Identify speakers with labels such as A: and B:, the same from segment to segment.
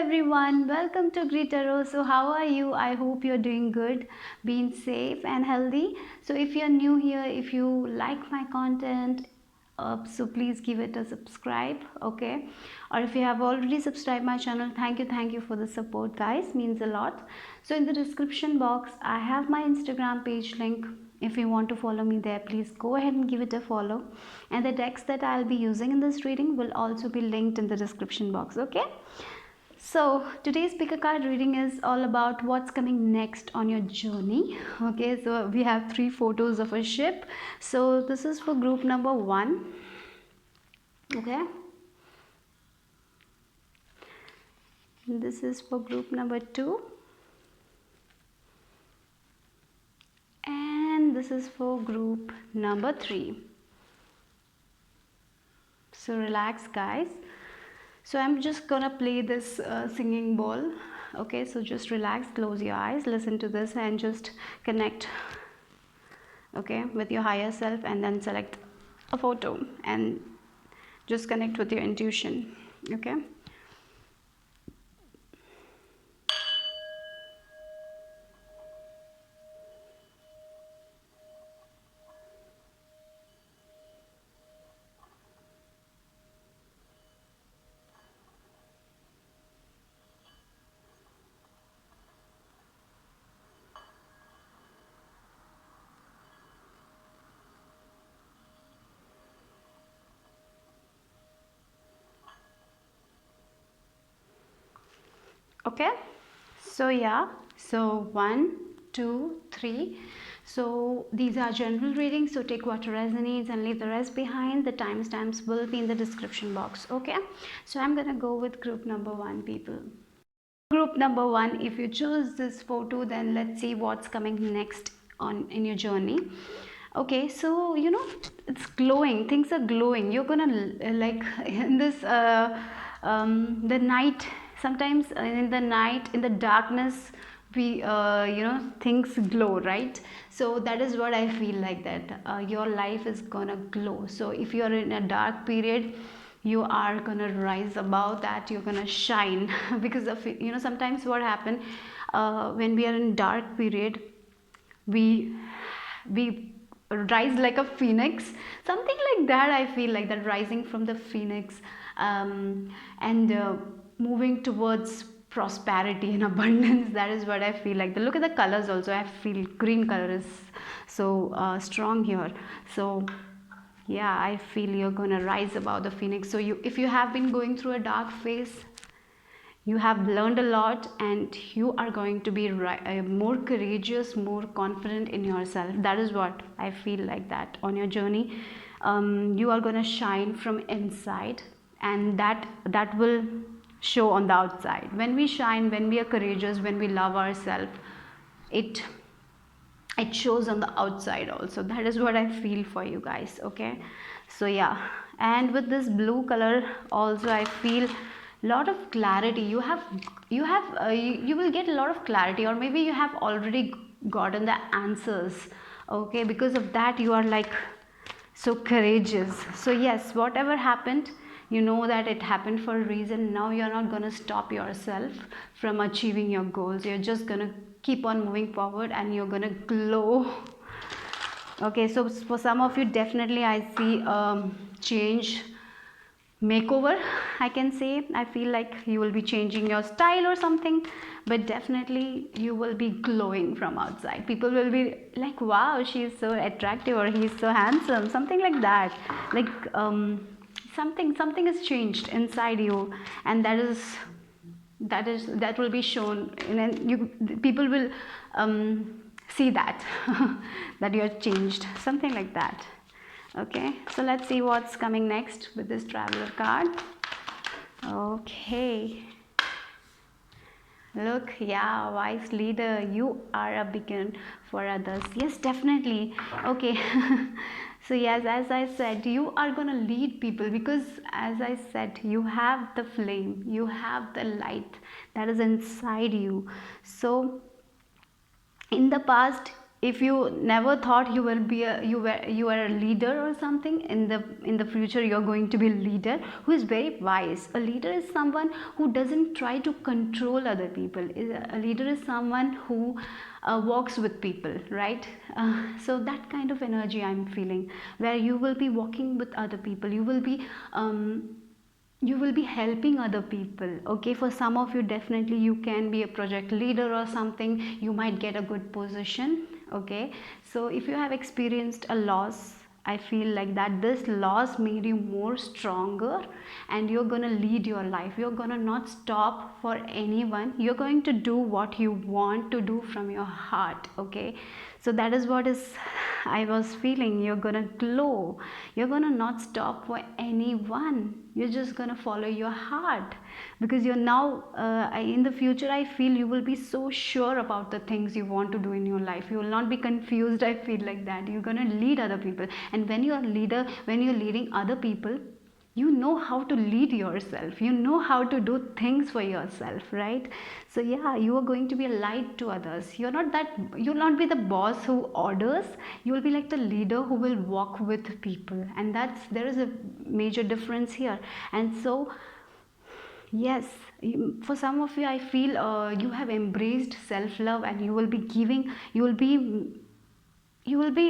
A: everyone, welcome to Greetaro. So how are you? I hope you're doing good, being safe and healthy. So if you're new here, if you like my content, so please give it a subscribe, okay? Or if you have already subscribed my channel, thank you for the support, guys, means a lot. So in the description box I have my Instagram page link. If you want to follow me there, please go ahead and give it a follow, and the text that I'll be using in this reading will also be linked in the description box, okay? So today's pick a card reading is all about what's coming next on your journey. Okay, so we have 3 photos of a ship. So this is for group number 1. Okay, this is for group number 2, and this is for group number 3. So relax, guys. So I'm just gonna play this singing bowl. Okay, so just relax, close your eyes, listen to this, and just connect, okay, with your higher self, and then select a photo and just connect with your intuition. Okay, okay. So yeah, so 1 2 3. So these are general readings, so take what resonates and leave the rest behind. The timestamps will be in the description box. Okay, so I'm gonna go with group number 1, people. Group number 1, if you choose this photo, then let's see what's coming next on in your journey. Okay, so it's glowing, things are glowing. You're gonna like in this the night, sometimes in the night, in the darkness, we things glow, right? So that is what I feel like, that your life is gonna glow. So if you're in a dark period, you are gonna rise above that, you're gonna shine because of sometimes what happen, when we are in dark period, we rise like a phoenix, something like that. I feel like that, rising from the phoenix, and moving towards prosperity and abundance. That is what I feel like. Look at the colors also. I feel green color is so strong here. So yeah, I feel you're gonna rise above the phoenix. So if you have been going through a dark phase, you have learned a lot, and you are going to be more courageous, more confident in yourself. That is what I feel like, that on your journey, you are going to shine from inside, and that will show on the outside. When we shine, when we are courageous, when we love ourselves, it shows on the outside also. That is what I feel for you guys. Okay, so yeah, and with this blue color also, I feel lot of clarity. You will get a lot of clarity, or maybe you have already gotten the answers. Okay, because of that you are like so courageous. So yes, whatever happened, you know that it happened for a reason. Now you're not going to stop yourself from achieving your goals. You're just going to keep on moving forward, and you're going to glow. Okay, so for some of you, definitely I see change, makeover, I can say. I feel like you will be changing your style or something, but definitely you will be glowing from outside. People will be like, wow, she is so attractive, or he's so handsome, something like that. Like something has changed inside you, and that will be shown, and people will see that that you are changed, something like that. Okay, so let's see what's coming next with this traveler card. Okay, look, yeah, wise leader, you are a beacon for others. Yes, definitely. Okay, so yes, as I said, you are gonna lead people, because as I said, you have the flame, you have the light that is inside you. So in the past, if you never thought you will be you are a leader or something, in the future you're going to be a leader who is very wise. A leader is someone who doesn't try to control other people. A leader is someone who walks with people, right? So that kind of energy I'm feeling, where you will be walking with other people, you will be helping other people. Okay, for some of you, definitely you can be a project leader or something, you might get a good position. Okay, so if you have experienced a loss, I feel like that this loss made you more stronger, and you're gonna lead your life. You're gonna not stop for anyone. You're going to do what you want to do from your heart. Okay, so that is what is I was feeling. You're gonna glow. You're gonna not stop for anyone. You're just gonna follow your heart, because you're now in the future, I feel you will be so sure about the things you want to do in your life. You will not be confused. I feel like that you're gonna lead other people, and when you're a leader, when you're leading other people, you know how to lead yourself, you know how to do things for yourself, right? So yeah, you are going to be a light to others. You'll not be the boss who orders. You will be like the leader who will walk with people, and there is a major difference here. And so yes, for some of you, I feel you have embraced self love, and you will be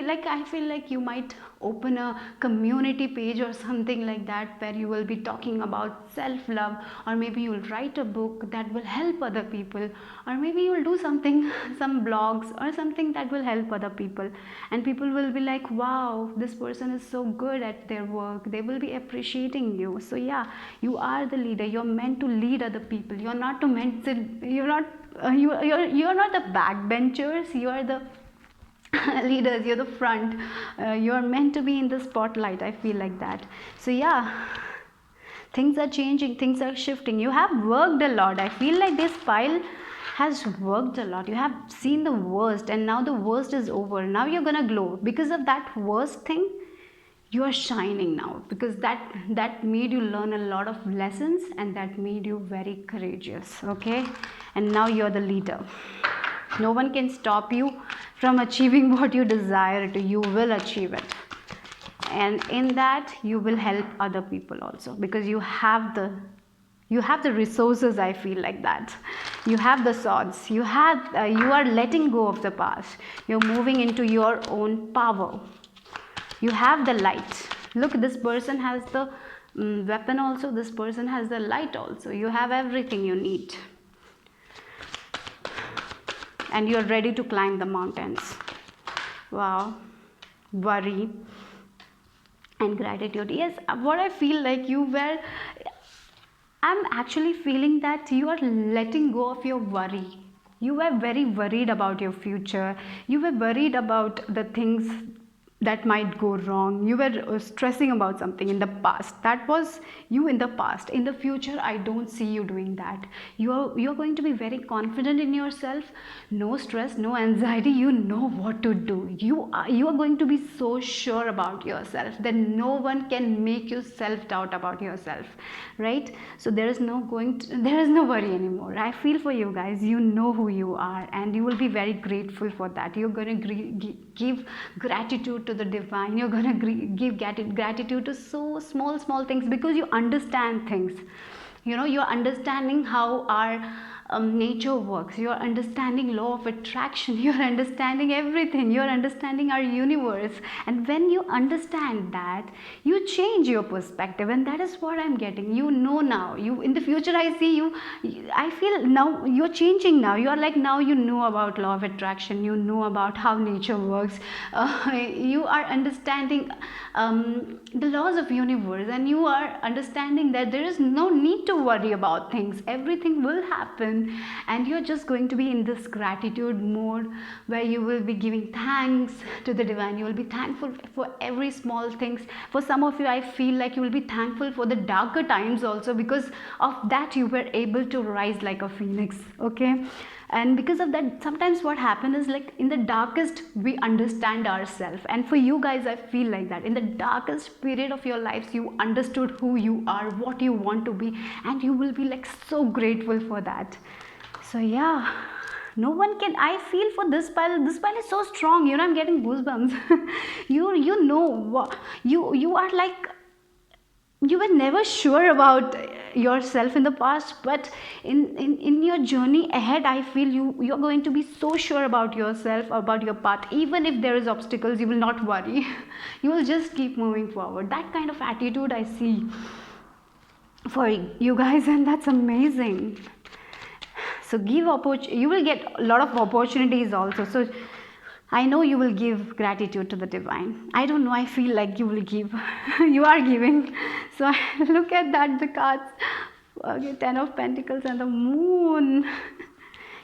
A: like, I feel like you might open a community page or something like that, where you will be talking about self love, or maybe you'll write a book that will help other people, or maybe you'll do something some blogs or something that will help other people, and people will be like, wow, this person is so good at their work. They will be appreciating you. So yeah, you are the leader. You're meant to lead other people. You're not to meant to, you're not you're not the backbenchers. You are the leaders. You're the front. You're meant to be in the spotlight. I feel like that. So yeah, things are changing, things are shifting. You have worked a lot. I feel like this file has worked a lot. You have seen the worst, and now the worst is over. Now you're gonna glow. Because of that worst thing, you are shining now, because that made you learn a lot of lessons, and that made you very courageous. Okay, and now you're the leader. No one can stop you from achieving what you desire to. You will achieve it, and in that you will help other people also, because you have the resources. I feel like that you have the swords. You are letting go of the past. You're moving into your own power. You have the light. Look, this person has the weapon also. This person has the light also. You have everything you need, and you're ready to climb the mountains. Wow. Worry and gratitude. Yes, what I feel like I'm actually feeling that you are letting go of your worry. You were very worried about your future. You were worried about the things that might go wrong. You were stressing about something in the past. That was you in the past. In the future, I don't see you doing that. You're going to be very confident in yourself. No stress, no anxiety. You know what to do. You are going to be so sure about yourself that no one can make you self doubt about yourself, right? So there is no worry anymore. I feel for you guys. You know who you are, and you will be very grateful for that. You're going to give gratitude to the divine. You're going to give gratitude to so small things, because you understand things. You're understanding how our nature works. You're understanding law of attraction. You're understanding everything. You're understanding our universe. And when you understand that, you change your perspective, and that is what I'm getting. Now, in the future, I see you. I feel now you're changing. Now you are like, now you know about law of attraction. You know about how nature works. You are understanding the laws of universe, and you are understanding that there is no need to worry about things. Everything will happen, and you're just going to be in this gratitude mode, where you will be giving thanks to the divine. You will be thankful for every small things. For some of you, I feel like you will be thankful for the darker times also, because of that you were able to rise like a phoenix. Okay, and because of that, sometimes what happens is, like, in the darkest we understand ourselves. And for you guys, I feel like that in the darkest period of your lives, you understood who you are, what you want to be, and you will be like so grateful for that. So yeah, No one can. I feel for this pile. This pile is so strong. You know, I'm getting goosebumps. You know what, you are like, you were never sure about yourself in the past, but in your journey ahead, I feel you're going to be so sure about yourself, about your path. Even if there is obstacles, you will not worry. You will just keep moving forward. That kind of attitude I see for you guys, and that's amazing. So give you will get a lot of opportunities also. So I know you will give gratitude to the divine. I don't know, I feel like you will give. You are giving. So I look at that, the cards. Okay, 10 of Pentacles and the Moon.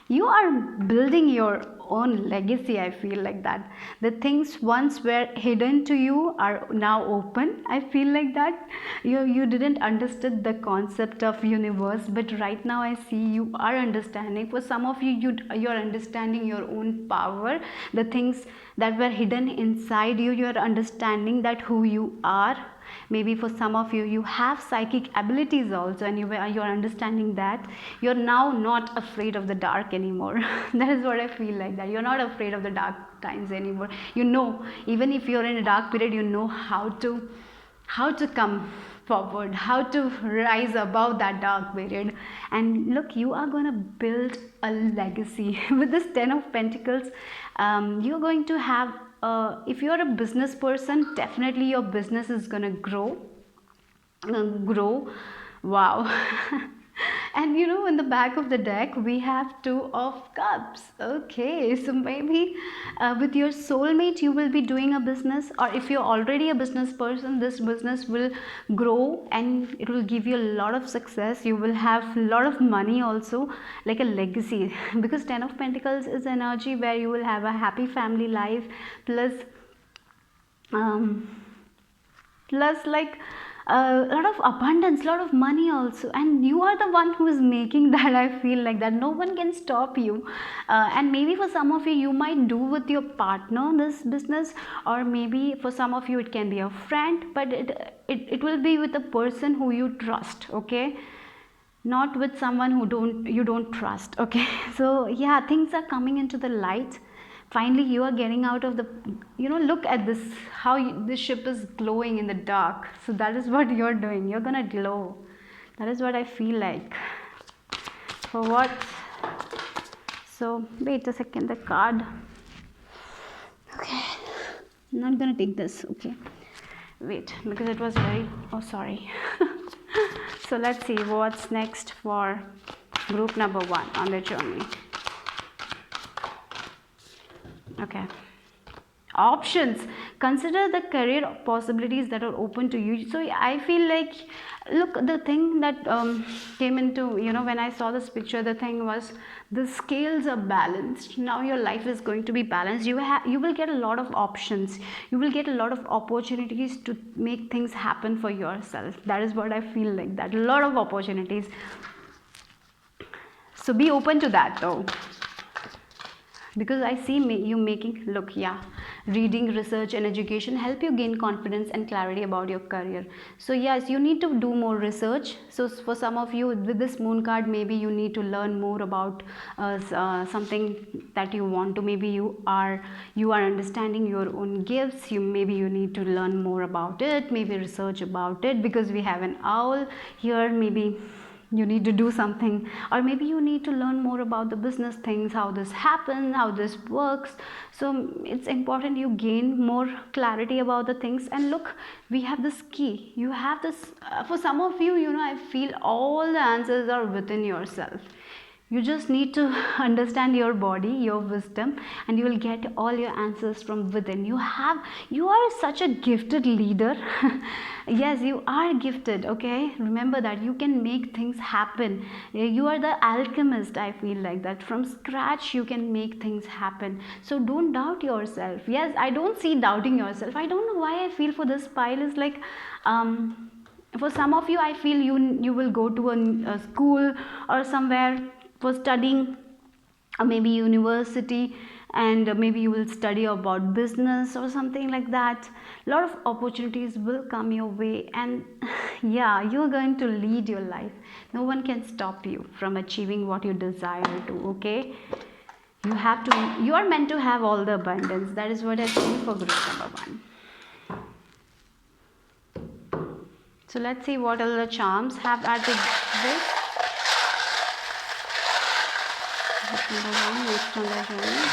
A: You are building your own legacy. I feel like that the things once were hidden to you are now open. I feel like that you didn't understood the concept of universe, but right now I see you are understanding. For some of you're understanding your own power, the things that were hidden inside you. You're understanding that who you are. Maybe for some of you, you have psychic abilities also, and you're understanding that you're now not afraid of the dark anymore. That is what I feel like, that you're not afraid of the dark times anymore. You know, even if you're in a dark period, you know how to come forward, how to rise above that dark period. And look, you are going to build a legacy. With this 10 of Pentacles, you're going to have, if you're a business person, definitely your business is going to grow. Wow. And you know, in the back of the deck we have 2 of Cups. Okay, so maybe with your soulmate you will be doing a business, or if you're already a business person, this business will grow and it will give you a lot of success. You will have a lot of money also, like a legacy. Because 10 of Pentacles is energy where you will have a happy family life, plus um, like a lot of abundance, lot of money also, and you are the one who is making that. I feel like that no one can stop you. And maybe for some of you, you might do with your partner this business, or maybe for some of you it can be a friend, but it will be with a person who you trust. Okay, not with someone you don't trust. Okay. So yeah, things are coming into the light. Finally you are getting out of the, look at this, how this ship is glowing in the dark. So that is what you're doing, you're gonna glow. That is what I feel like. For what? So wait a second, the card. Okay, I'm not gonna take this. Okay, wait, because it was very, oh sorry. So let's see what's next for group number 1 on the journey. Okay, options. Consider the career possibilities that are open to you. So I feel like, look, the thing that came into, when I saw this picture, the thing was the scales are balanced. Now your life is going to be balanced. You will get a lot of options, you will get a lot of opportunities to make things happen for yourself. That is what I feel like, that a lot of opportunities. So be open to that though, because I see you making, look, yeah, reading, research and education help you gain confidence and clarity about your career. So yes, you need to do more research. So for some of you with this Moon card, maybe you need to learn more about something that you want to. Maybe you are understanding your own gifts. Maybe you need to learn more about it, maybe research about it, because we have an owl here. Maybe you need to do something, or maybe you need to learn more about the business things, how this happens, how this works. So it's important you gain more clarity about the things. And look, we have this key, you have this, for some of you, I feel all the answers are within yourself. You just need to understand your body, your wisdom, and you will get all your answers from within. You are such a gifted leader. Yes, you are gifted. Okay, remember that you can make things happen. You are the alchemist. I feel like that from scratch you can make things happen. So don't doubt yourself. Yes, I don't see doubting yourself. I don't know why I feel for this pile is like, for some of you, I feel you will go to a school or somewhere for studying, or maybe university, and maybe you will study about business or something like that. A lot of opportunities will come your way, and yeah, you're going to lead your life. No one can stop you from achieving what you desire to. Okay, You are meant to have all the abundance. That is what I feel for group number 1. So let's see what all the charms have at the this. Group number 1, next on the journey.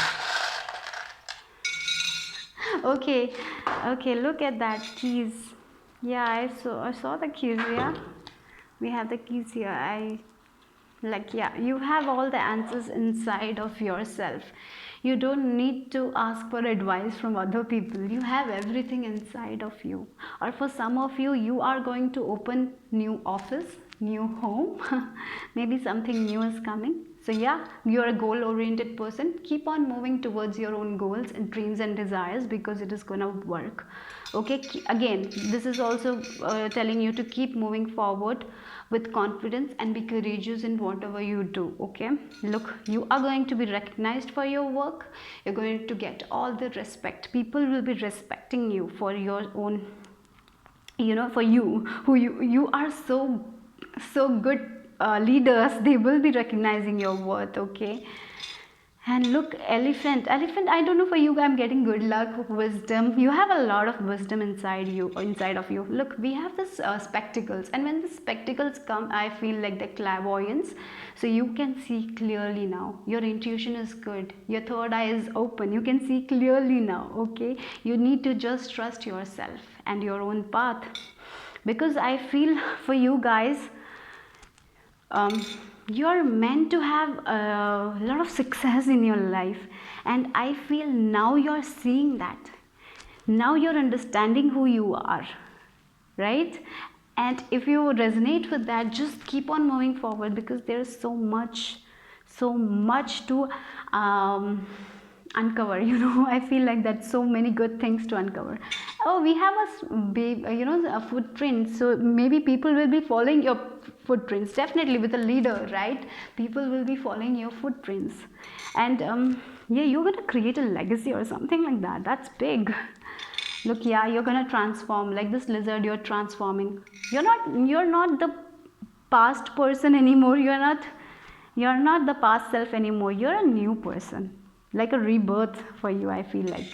A: Okay, okay, look at that keys. Yeah, I saw the keys. Yeah, we have the keys here. Yeah, you have all the answers inside of yourself. You don't need to ask for advice from other people. You have everything inside of you. Or for some of you, you are going to open new office, new home. Maybe something new is coming. So yeah, you're a goal oriented person. Keep on moving towards your own goals and dreams and desires, because it is gonna work. Okay, again, this is also telling you to keep moving forward with confidence and be courageous in whatever you do. Okay, look, you are going to be recognized for your work. You're going to get all the respect. People will be respecting you for your own, for you, who you are. So good leaders, they will be recognizing your worth. Okay, and look, elephant, I don't know, for you I'm getting good luck, wisdom. You have a lot of wisdom inside of you. Look, we have this spectacles, and when the spectacles come, I feel like the clairvoyance. So you can see clearly now. Your intuition is good, your third eye is open, you can see clearly now. Okay, you need to just trust yourself and your own path, because I feel for you guys, you're meant to have a lot of success in your life, and I feel now you're seeing that. Now you're understanding who you are, right? And if you resonate with that, just keep on moving forward, because there's so much to uncover. I feel like that, so many good things to uncover. Oh, we have a footprint, so maybe people will be following your footprints. Definitely, with a leader, right? People will be following your footprints, and yeah, you're gonna create a legacy or something like that. That's big. Look, yeah, you're gonna transform like this lizard. You're transforming. You're not the past person anymore. You're not the past self anymore. You're a new person, like a rebirth for you, I feel like.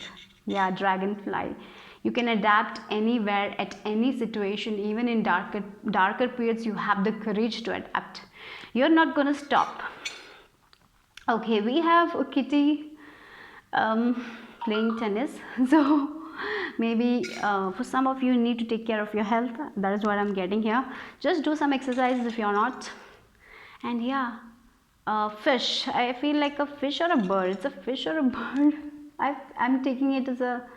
A: Yeah, dragonfly. You can adapt anywhere, at any situation, even in darker periods. You have the courage to adapt. You're not gonna stop. Okay, we have a kitty playing tennis. So maybe for some of you need to take care of your health. That is what I'm getting here. Just do some exercises if you're not. And yeah, fish. I feel like a fish or a bird. It's a fish or a bird. I'm taking it as a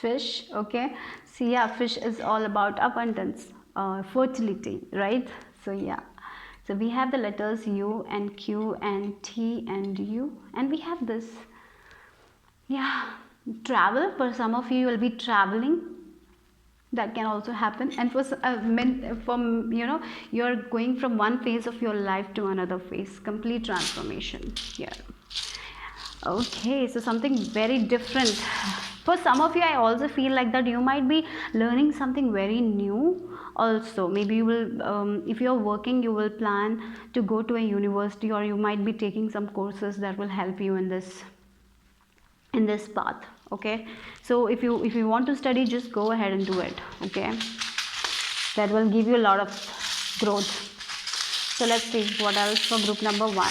A: fish. Okay, so yeah, fish is all about abundance, fertility, right? So yeah, so we have the letters U and Q and T and U, and we have this. Yeah, travel. For some of you, you will be traveling. That can also happen. And for from you're going from one phase of your life to another phase. Complete transformation here. Okay, so something very different. For some of you, I also feel like that you might be learning something very new. Also, maybe you will, if you're working, you will plan to go to a university, or you might be taking some courses that will help you in this path. Okay, so if you want to study, just go ahead and do it. Okay, that will give you a lot of growth. So let's see what else for group number 1.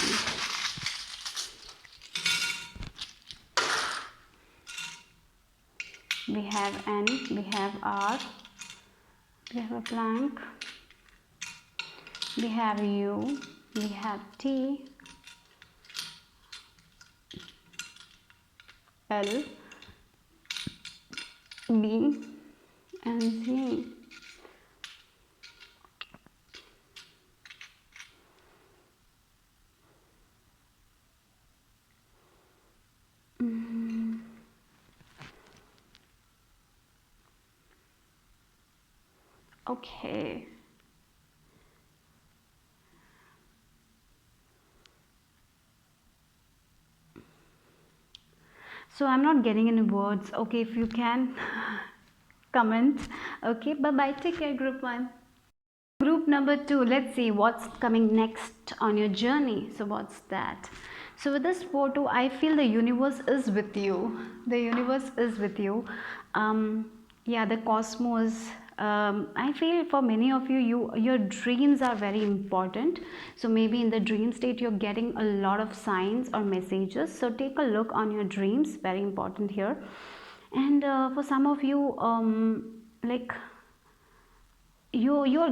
A: We have N, we have R, we have a blank, we have U, we have T, L, B, and Z. Okay. So I'm not getting any words. Okay, if you can comment. Okay, bye bye. Take care, group 1. Group number 2, let's see what's coming next on your journey. So what's that? So with this photo, I feel the universe is with you. The universe is with you. Yeah, the cosmos. I feel for many of you, your dreams are very important. So maybe in the dream state, you're getting a lot of signs or messages. So take a look on your dreams. Very important here. And for some of you, like you're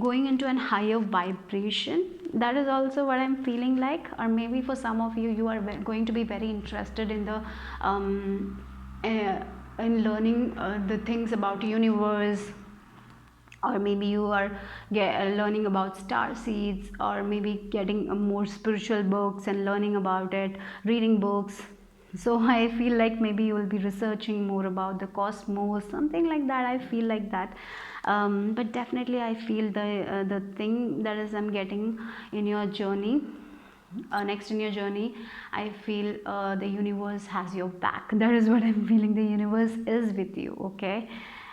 A: going into an higher vibration. That is also what I'm feeling like. Or maybe for some of you, you are going to be very interested in the in learning the things about universe, or maybe you are learning about star seeds, or maybe getting more spiritual books and learning about it, reading books. So I feel like maybe you will be researching more about the cosmos, something like that. I feel like that. But definitely I feel the thing that is I'm getting in your journey, next in your journey, I feel the universe has your back. That is what I'm feeling. The universe is with you, okay?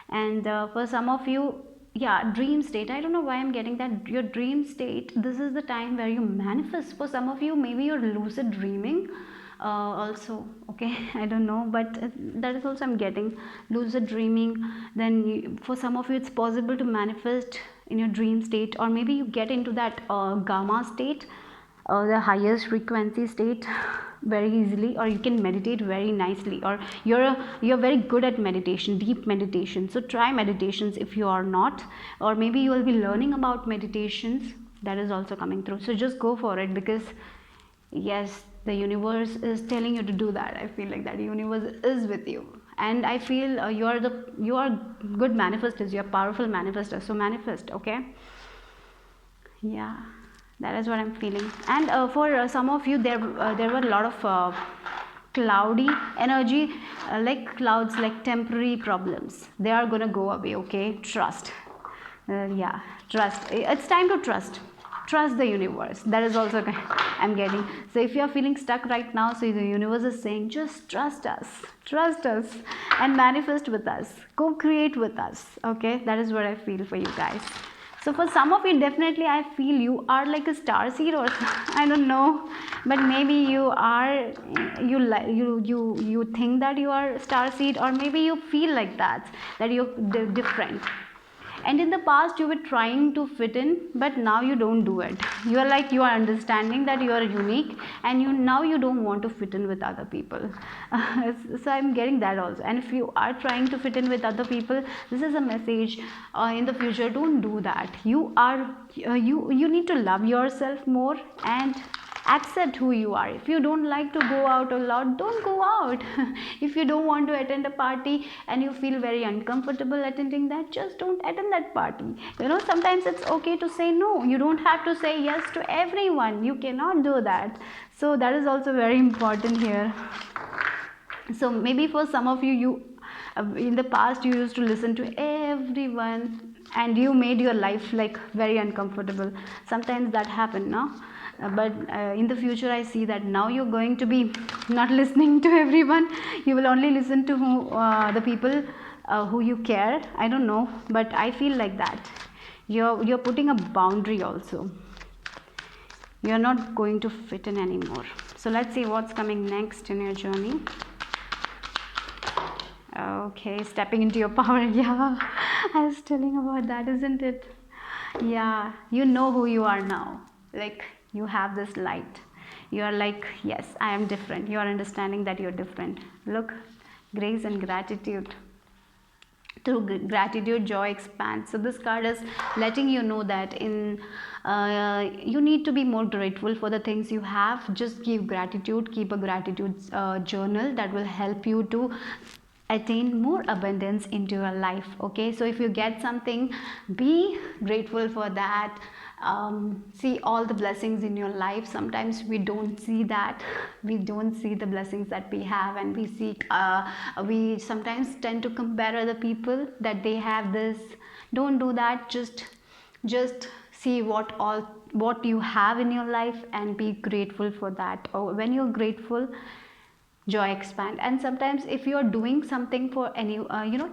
A: And for some of you, yeah, dream state, I don't know why I'm getting that. Your dream state, this is the time where you manifest. For some of you, maybe you're lucid dreaming also, okay? I don't know, but that is also I'm getting lucid dreaming. Then for some of you, it's possible to manifest in your dream state, or maybe you get into that gamma state, the highest frequency state, very easily, or you can meditate very nicely, or you're very good at meditation, deep meditation. So try meditations if you are not, or maybe you will be learning about meditations. That is also coming through. So just go for it, because yes, the universe is telling you to do that. I feel like that universe is with you, and I feel you are good manifestors, you're powerful manifestors. So manifest, okay? Yeah, that is what I'm feeling. And for some of you, there were a lot of cloudy energy, like clouds, like temporary problems. They are gonna go away, okay? Trust. Yeah, trust. It's time to trust the universe. That is also I'm getting. So if you are feeling stuck right now, so the universe is saying, just trust us and manifest with us, co-create with us, okay? That is what I feel for you guys. So for some of you, definitely I feel you are like a star seed, or I don't know, but maybe you are, you think that you are star seed, or maybe you feel like that you're different. And in the past you were trying to fit in, but now you don't do it. You are like, you are understanding that you are unique, and now you don't want to fit in with other people. So I'm getting that also. And if you are trying to fit in with other people, this is a message in the future. Don't do that. You are you need to love yourself more and accept who you are. If you don't like to go out a lot, don't go out. If you don't want to attend a party and you feel very uncomfortable attending that, just don't attend that party. Sometimes it's okay to say no. You don't have to say yes to everyone. You cannot do that. So that is also very important here. So maybe for some of you in the past you used to listen to everyone, and you made your life like very uncomfortable. Sometimes that happened, no? But in the future I see that now you're going to be not listening to everyone. You will only listen to the people who you care. I don't know, but I feel like that you're putting a boundary also. You're not going to fit in anymore. So let's see what's coming next in your journey. Okay, stepping into your power. Yeah, I was telling about that, isn't it? Yeah, you know who you are now. Like, you have this light. You are like, yes, I am different. You are understanding that you're different. Look, grace and gratitude. Through gratitude, joy expands. So this card is letting you know that you need to be more grateful for the things you have. Just give gratitude. Keep a gratitude journal that will help you to attain more abundance into your life. Okay, so if you get something, be grateful for that. See all the blessings in your life. Sometimes we don't see that. We don't see the blessings that we have, and we sometimes tend to compare other people that they have this. Don't do that. Just see what you have in your life and be grateful for that. Or when you're grateful, joy expand. And sometimes if you are doing something for any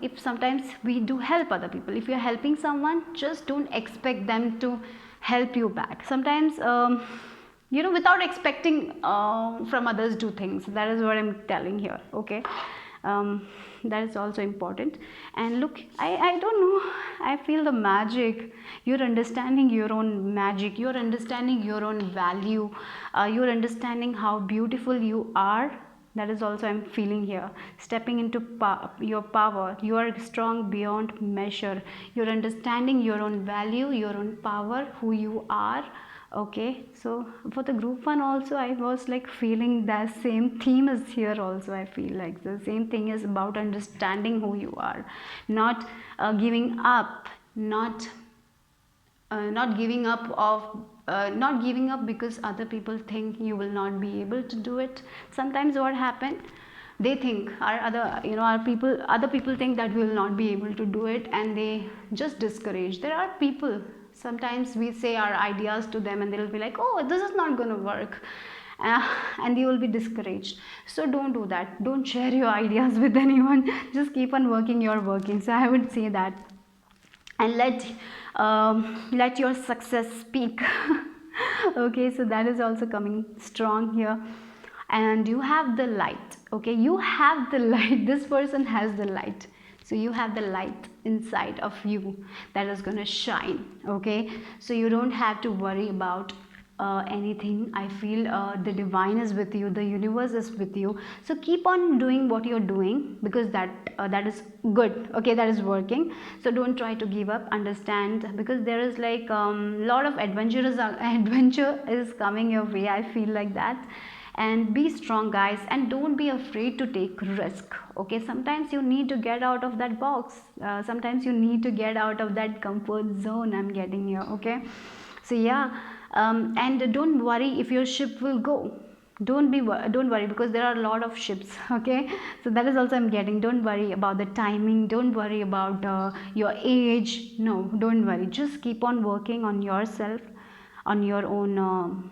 A: if sometimes we do help other people, if you're helping someone, just don't expect them to help you back. Sometimes without expecting from others do things. That is what I'm telling here. Okay. That is also important. And look, I don't know, I feel the magic. You're understanding your own magic, you're understanding your own value, you're understanding how beautiful you are. That is also I'm feeling here. Stepping into your power, you are strong beyond measure. You're understanding your own value, your own power, who you are. Okay, so for the group one also, I was like feeling that same theme is here also. I feel like the same thing is about understanding who you are, not giving up, not giving up of not giving up because other people think you will not be able to do it. Sometimes what happened, they think other people think that we will not be able to do it, and they just discourage. There are people, sometimes we say our ideas to them and they'll be like, oh, this is not going to work, and you will be discouraged. So don't do that, don't share your ideas with anyone. Just keep on working your working. So I would say that. And let your success speak. Okay, so that is also coming strong here. And you have the light. Okay, you have the light. This person has the light, so you have the light inside of you that is going to shine. Okay, so you don't have to worry about anything. I feel the divine is with you, the universe is with you. So keep on doing what you're doing, because that is good. Okay, that is working. So don't try to give up. Understand, because there is like lot of adventure is coming your way. I feel like that. And be strong, guys, and don't be afraid to take risk. Okay, sometimes you need to get out of that box, sometimes you need to get out of that comfort zone. I'm getting here. Okay, so yeah. And don't worry if your ship will go. Don't worry, because there are a lot of ships. Okay, so that is also I'm getting. Don't worry about the timing, don't worry about your age. No, don't worry, just keep on working on yourself, on your own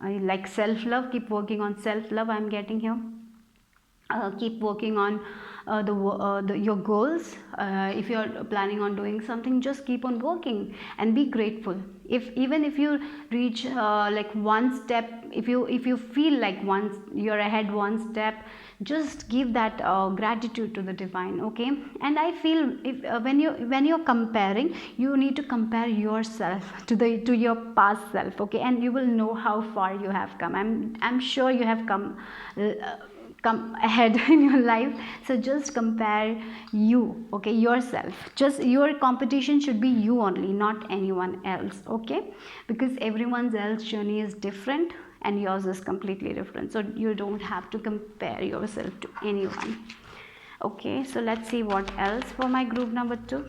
A: like self love. Keep working on self love. I'm getting here. Keep working on your goals. If you're planning on doing something, just keep on working and be grateful. If even if you reach like one step, if you feel like once you're ahead one step, just give that gratitude to the divine. Okay, and I feel if when you're comparing, you need to compare yourself to your past self. Okay, and you will know how far you have come. I'm sure you have come ahead in your life. So just compare you. Okay, yourself. Just your competition should be you only, not anyone else. Okay, because everyone's else journey is different and yours is completely different, so you don't have to compare yourself to anyone. Okay, so let's see what else for my group number 2.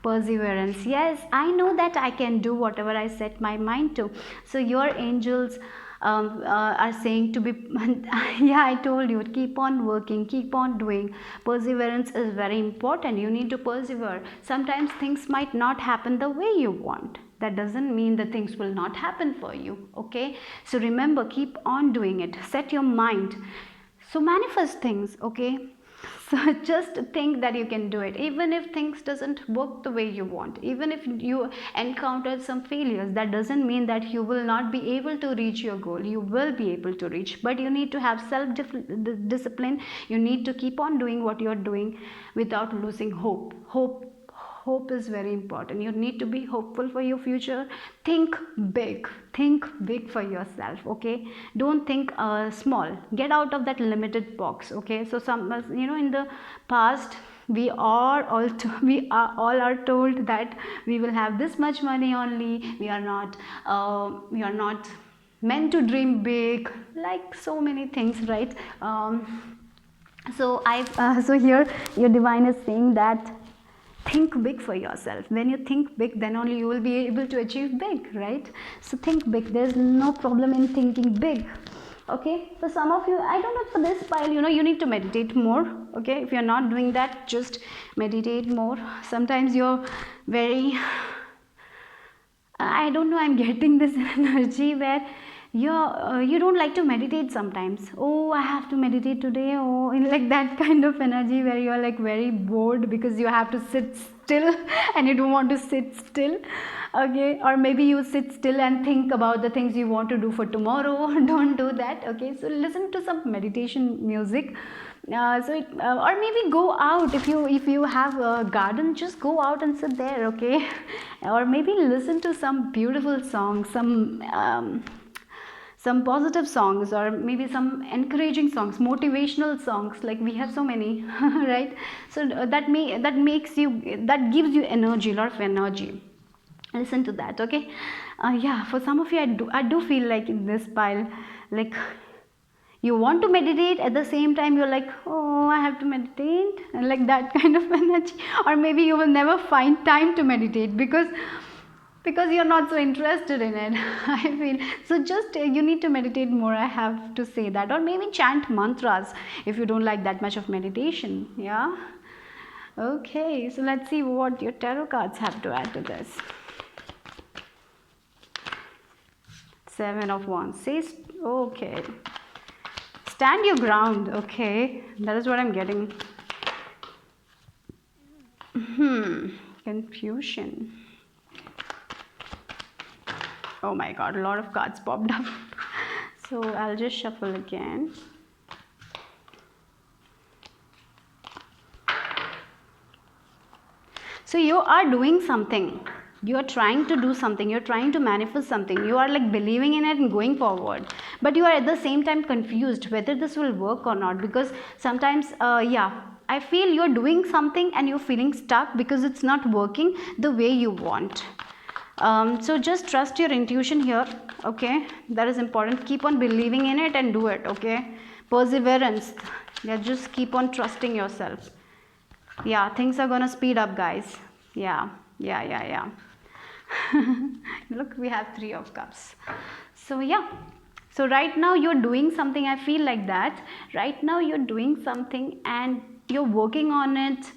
A: Perseverance. Yes, I know that I can do whatever I set my mind to. So your angels are saying to be yeah, I told you, keep on working, keep on doing. Perseverance is very important. You need to persevere. Sometimes things might not happen the way you want. That doesn't mean that things will not happen for you. Okay, so remember, keep on doing it. Set your mind. So manifest things. Okay, so just think that you can do it, even if things doesn't work the way you want, even if you encountered some failures. That doesn't mean that you will not be able to reach your goal. You will be able to reach, but you need to have self discipline. You need to keep on doing what you're doing without losing hope is very important. You need to be hopeful for your future. Think big for yourself. Okay, don't think small. Get out of that limited box. Okay, so some in the past we are all are told that we will have this much money only. We are not meant to dream big, like so many things, right? So here your divine is saying that think big for yourself. When you think big, then only you will be able to achieve big, right? So think big. There's no problem in thinking big. Okay, for some of you, I don't know, for this pile, you need to meditate more. Okay, if you're not doing that, just meditate more. Sometimes you're very I don't know, I'm getting this energy where you don't like to meditate sometimes. Oh, I have to meditate today. Oh, in like that kind of energy where you're like very bored because you have to sit still and you don't want to sit still. Okay, or maybe you sit still and think about the things you want to do for tomorrow. Don't do that. Okay, so listen to some meditation music. Or maybe go out, if you have a garden, just go out and sit there. Okay, or maybe listen to some beautiful songs, some positive songs, or maybe some encouraging songs, motivational songs, like we have so many. Right? So that makes you, that gives you energy, a lot of energy. Listen to that. Okay. Yeah, for some of you, I do feel like in this pile, like you want to meditate, at the same time you're like, oh, I have to meditate, and like that kind of energy. Or maybe you will never find time to meditate because you're not so interested in it. I feel so. Just you need to meditate more, I have to say that. Or maybe chant mantras if you don't like that much of meditation. Yeah. Okay, so let's see what your tarot cards have to add to this. Seven of Wands says, okay, stand your ground. Okay, that is what I'm getting. Confusion. Oh my god, a lot of cards popped up. So I'll just shuffle again. So you are doing something, you are trying to do something, you're trying to manifest something, you are like believing in it and going forward, but you are at the same time confused whether this will work or not, because sometimes yeah, I feel you're doing something and you're feeling stuck because it's not working the way you want. So just trust your intuition here. Okay, that is important. Keep on believing in it and do it. Okay, perseverance. Yeah, just keep on trusting yourself. Yeah, things are gonna speed up, guys. Yeah. Look, we have Three of Cups. So yeah, so right now you're doing something, I feel like that right now you're doing something and you're working on it.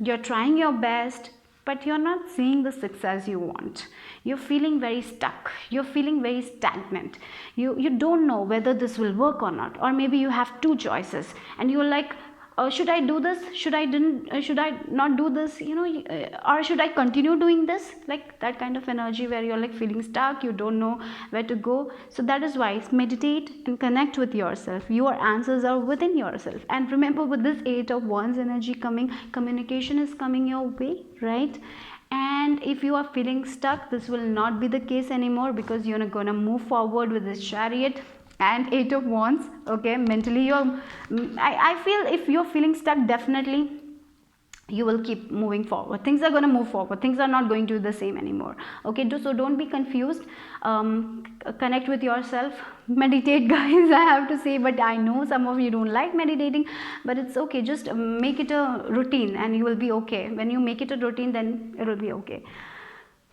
A: You're trying your best, but you're not seeing the success you want. You're feeling very stuck, you're feeling very stagnant. You don't know whether this will work or not. Or maybe you have two choices and you're like, should I do this, should I not do this, or should I continue doing this, like that kind of energy where you're like feeling stuck, you don't know where to go. So that is why meditate and connect with yourself. Your answers are within yourself. And remember, with this Eight of Wands energy coming, communication is coming your way, right? And if you are feeling stuck, this will not be the case anymore, because you're gonna move forward with this Chariot and Eight of Wands. Okay, mentally I feel if you're feeling stuck, definitely you will keep moving forward. Things are going to move forward, things are not going to be the same anymore. Okay, so don't be confused. Connect with yourself, meditate, guys. I have to say, but I know some of you don't like meditating, but it's okay. Just make it a routine and you will be okay. When you make it a routine, then it will be okay.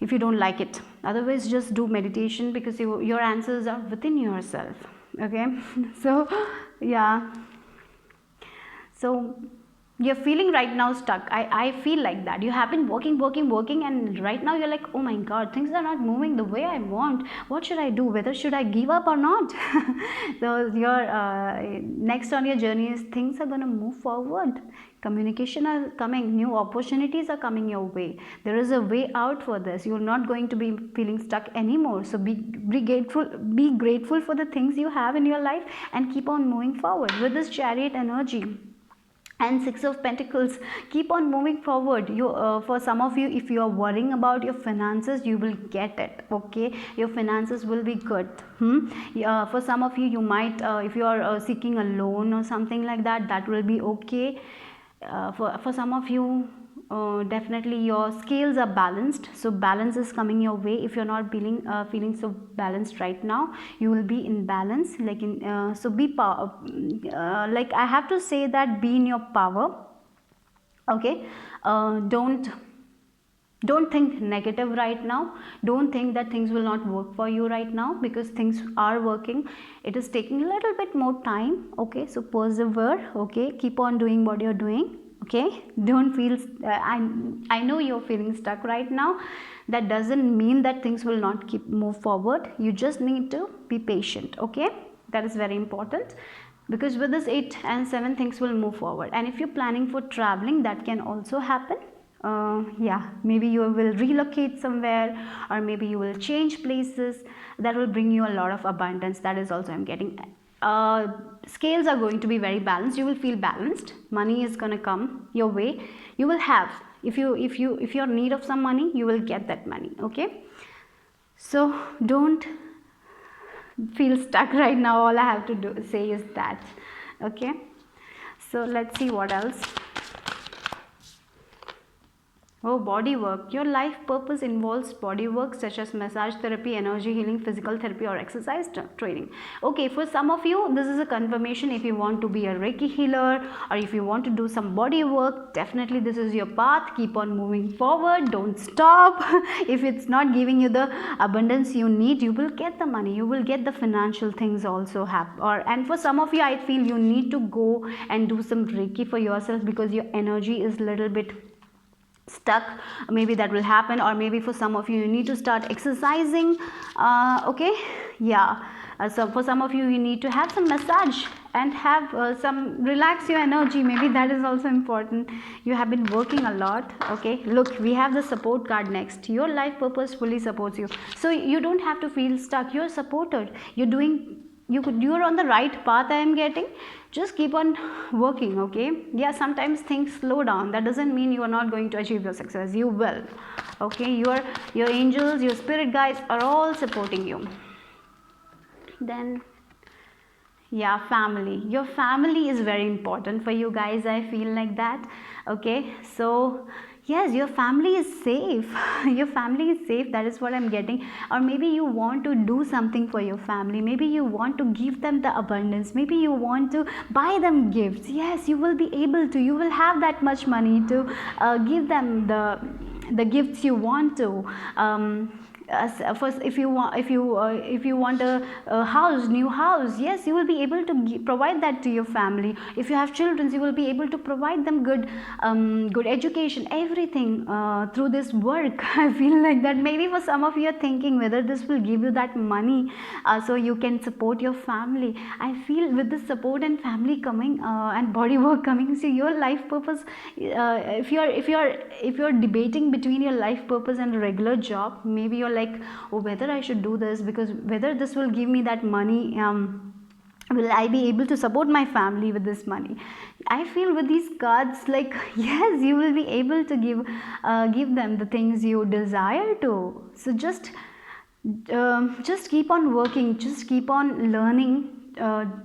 A: If you don't like it, otherwise just do meditation, because your answers are within yourself. Okay. So yeah, so you're feeling right now stuck. I feel like that you have been working, and right now you're like, oh my god, things are not moving the way I want. What should I do? Whether should I give up or not? So your next on your journey is, things are going to move forward. Communication are coming, new opportunities are coming your way. There is a way out for this. You're not going to be feeling stuck anymore. So be grateful for the things you have in your life and keep on moving forward with this Chariot energy and Six of Pentacles. Keep on moving forward. For some of you, if you are worrying about your finances, you will get it. Okay, your finances will be good. For some of you, you might if you are seeking a loan or something like that, that will be okay. For some of you, definitely your scales are balanced, so balance is coming your way. If you're not feeling so balanced right now, you will be in balance, like in so be like I have to say that, be in your power. Okay, don't think negative right now. Don't think that things will not work for you right now, because things are working. It is taking a little bit more time. Okay, so persevere. Okay, keep on doing what you're doing. Okay, don't feel I know you're feeling stuck right now. That doesn't mean that things will not keep move forward. You just need to be patient. Okay, that is very important, because with this 8 and 7 things will move forward. And if you're planning for traveling, that can also happen. Yeah, maybe you will relocate somewhere, or maybe you will change places. That will bring you a lot of abundance. That is also I'm getting. uh, Scales are going to be very balanced. You will feel balanced. Money is going to come your way. You will have, if you're in need of some money, you will get that money. Okay, so don't feel stuck right now. All I have to do say is that. Okay, so let's see what else. Oh, body work. Your life purpose involves body work such as massage therapy, energy healing, physical therapy, or exercise training. Okay, for some of you, this is a confirmation. If you want to be a Reiki healer, or if you want to do some body work, definitely this is your path. Keep on moving forward. Don't stop. If it's not giving you the abundance you need, you will get the money. You will get the financial things also and for some of you, I feel you need to go and do some Reiki for yourself, because your energy is little bit stuck. Maybe that will happen. Or maybe for some of you, you need to start exercising. Okay, yeah. So for some of you, you need to have some massage and have some relax your energy. Maybe that is also important. You have been working a lot. Okay, look, we have the support card next. Your life purpose fully supports you, so you don't have to feel stuck. You're supported. You're on the right path. I am getting. Just keep on working. Okay, yeah, sometimes things slow down. That doesn't mean you are not going to achieve your success. You will. Okay, your angels, your spirit guides are all supporting you. Then, yeah, family. Your family is very important for you guys. I feel like that. Okay, so yes, your family is safe. Your family is safe. That is what I'm getting. Or maybe you want to do something for your family. Maybe you want to give them the abundance. Maybe you want to buy them gifts. Yes, you will be able to. You will have that much money to give them the gifts you want to. First, if you want a house, new house, yes, you will be able to provide that to your family. If you have children, you will be able to provide them good education, everything through this work. I feel like that. Maybe for some of you are thinking whether this will give you that money so you can support your family. I feel with the support and family coming and body work coming, so your life purpose, if you're debating between your life purpose and a regular job, maybe you're like, oh, whether I should do this, because whether this will give me that money, will I be able to support my family with this money? I feel with these cards, like, yes, you will be able to give them the things you desire to. So just keep on working, just keep on learning.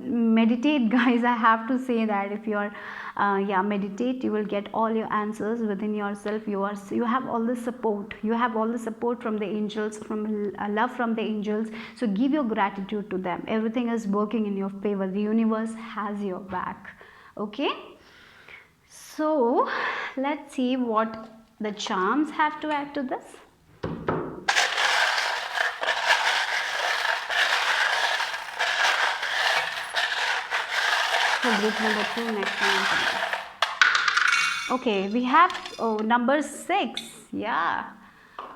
A: Meditate, guys. I have to say that if you're meditate, you will get all your answers within yourself. You have all the support. You have all the support from the angels, from love from the angels. So give your gratitude to them. Everything is working in your favor. The universe has your back. Okay, so let's see what the charms have to add to this. Group number 2, next one. Okay, we have number 6. Yeah,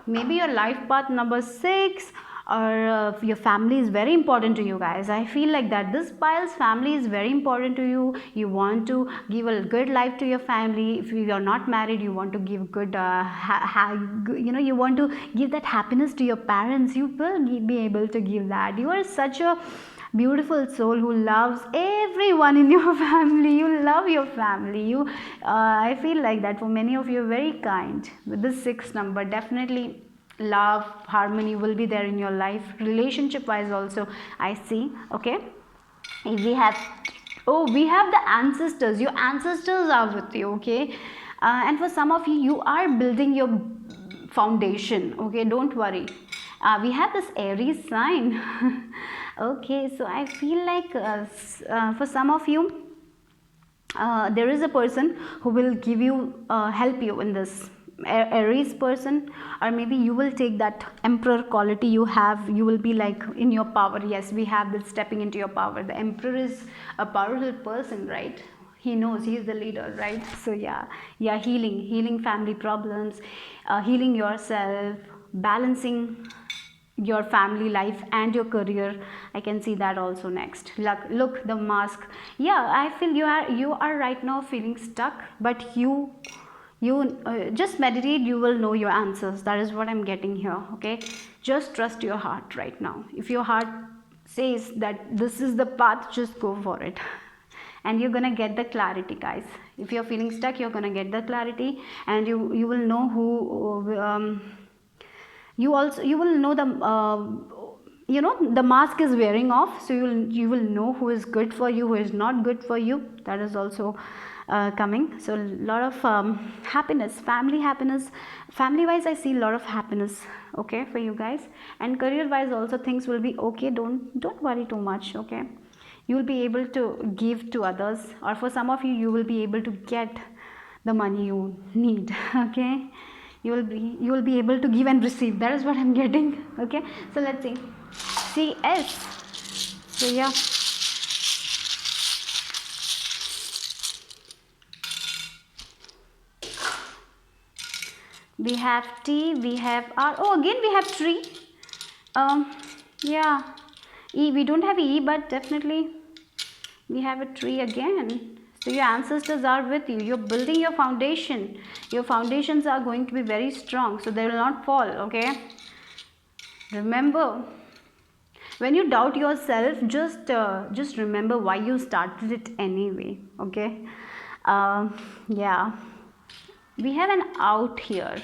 A: maybe your life path number 6, or your family is very important to you guys. I feel like that this pile's family is very important to you. You want to give a good life to your family. If you are not married, you want to give good you want to give that happiness to your parents. You will be able to give that. You are such a beautiful soul who loves everyone in your family. You love your family. I feel like that for many of you, very kind. With the 6 number, definitely love, harmony will be there in your life. Relationship wise also, I see. Okay, we have the ancestors. Your ancestors are with you. Okay, and for some of you, you are building your foundation. Okay, don't worry. We have this Aries sign. Okay, so I feel like for some of you, there is a person who will give you help you in this. Aries person, or maybe you will take that emperor quality you have. You will be like in your power. Yes, we have this stepping into your power. The emperor is a powerful person, right? he knows he is the leader, right? So yeah, healing family problems, healing yourself, balancing your family life and your career. I can see that also next. Look, the mask. Yeah, I feel you are right now feeling stuck, but you just meditate, you will know your answers. That is what I'm getting here. Okay, just trust your heart right now. If your heart says that this is the path, just go for it. And you're gonna get the clarity, guys. If you're feeling stuck, you're gonna get the clarity, and you will know who you will know the mask is wearing off, so you will know who is good for you, who is not good for you. That is also coming. So a lot of happiness, family wise, I see a lot of happiness, okay, for you guys. And career wise also, things will be okay. Don't worry too much, okay. You will be able to give to others, or for some of you, you will be able to get the money you need. Okay, you will be able to give and receive. That is what I'm getting. Okay, so let's see. CS. So yeah, we have T, we have R. Oh, again we have tree. Yeah, E. We don't have E, but definitely we have a tree again. So your ancestors are with you. You're building your foundation. Your foundations are going to be very strong, so they will not fall. Okay, remember, when you doubt yourself, just remember why you started it anyway. Okay, yeah, we have an out here,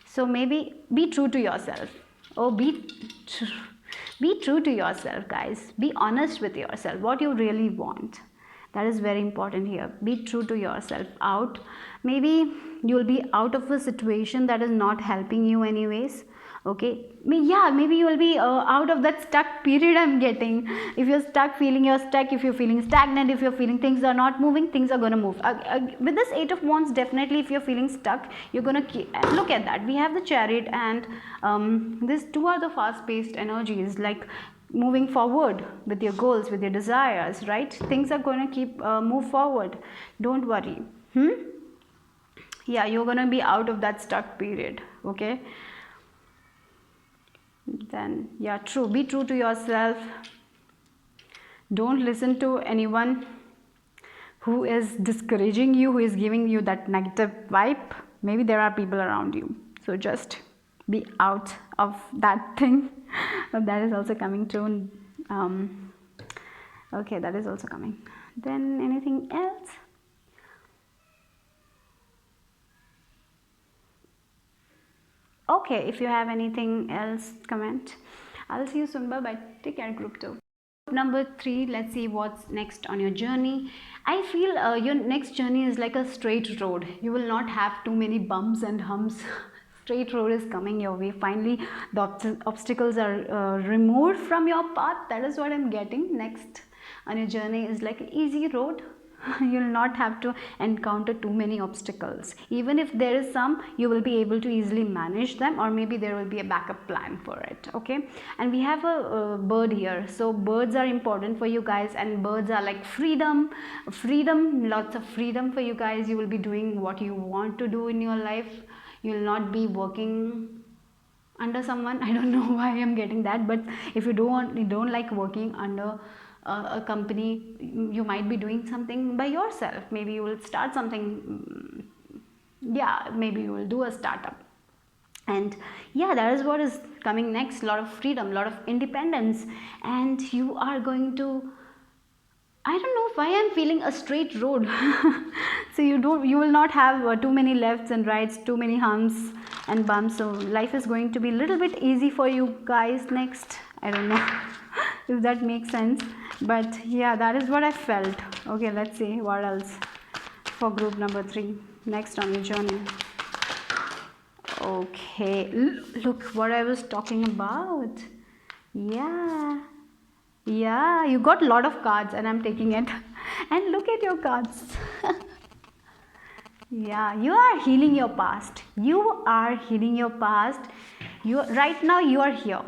A: so maybe be true to yourself. Oh, be true to yourself, guys. Be honest with yourself, what you really want. That is very important here. Be true to yourself. Out, maybe you will be out of a situation that is not helping you anyways. Okay, yeah, maybe you will be out of that stuck period. I'm getting, if you're stuck, feeling you're stuck, if you're feeling stagnant, if you're feeling things are not moving, things are going to move. With this 8 of wands, definitely if you're feeling stuck, you're going to look at that. We have the chariot, and these two are the fast paced energies, like moving forward with your goals, with your desires, right? Things are going to keep move forward. Don't worry. Yeah, you're going to be out of that stuck period. Okay, then yeah, true, be true to yourself. Don't listen to anyone who is discouraging you, who is giving you that negative vibe. Maybe there are people around you, so just be out of that thing. That is also coming true. Okay, that is also coming. Then anything else? Okay, if you have anything else, comment. I'll see you soon. Bye bye. Take care, group 2. Number 3, let's see what's next on your journey. I feel your next journey is like a straight road. You will not have too many bumps and humps. Straight road is coming your way. Finally, the obstacles are removed from your path. That is what I'm getting. Next on your journey is like an easy road. You'll not have to encounter too many obstacles. Even if there is some, you will be able to easily manage them, or maybe there will be a backup plan for it. Okay, and we have a bird here. So birds are important for you guys, and birds are like freedom, lots of freedom for you guys. You will be doing what you want to do in your life. You will not be working under someone. I don't know why I'm getting that, but if you don't like working under a company, you might be doing something by yourself. Maybe you will start something. Yeah, maybe you will do a startup. And yeah, that is what is coming next. A lot of freedom, a lot of independence, and you are going to, I don't know why I'm feeling a straight road. So you will not have too many lefts and rights, too many humps and bumps. So life is going to be a little bit easy for you guys next. I don't know if that makes sense, but yeah, that is what I felt. Okay, let's see what else for group number 3 next on your journey. Okay, look what I was talking about. Yeah, you got a lot of cards, and I'm taking it. And look at your cards. Yeah, you are healing your past. You are healing your past. Right now you are here.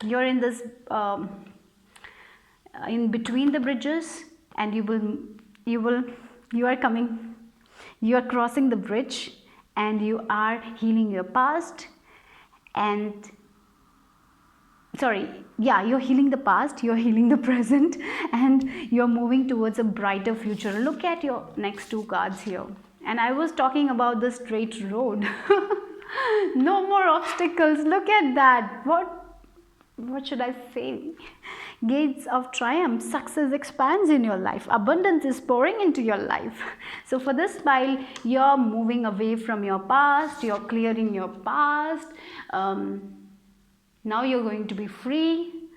A: You're in this in between the bridges, and you will You are coming, you are crossing the bridge, and you are healing your past. And sorry, yeah, you're healing the past, you're healing the present, and you're moving towards a brighter future. Look at your next two cards here. And I was talking about the straight road. No more obstacles. Look at that. What should I say? Gates of triumph. Success expands in your life. Abundance is pouring into your life. So for this pile, you're moving away from your past, you're clearing your past. Now you're going to be free.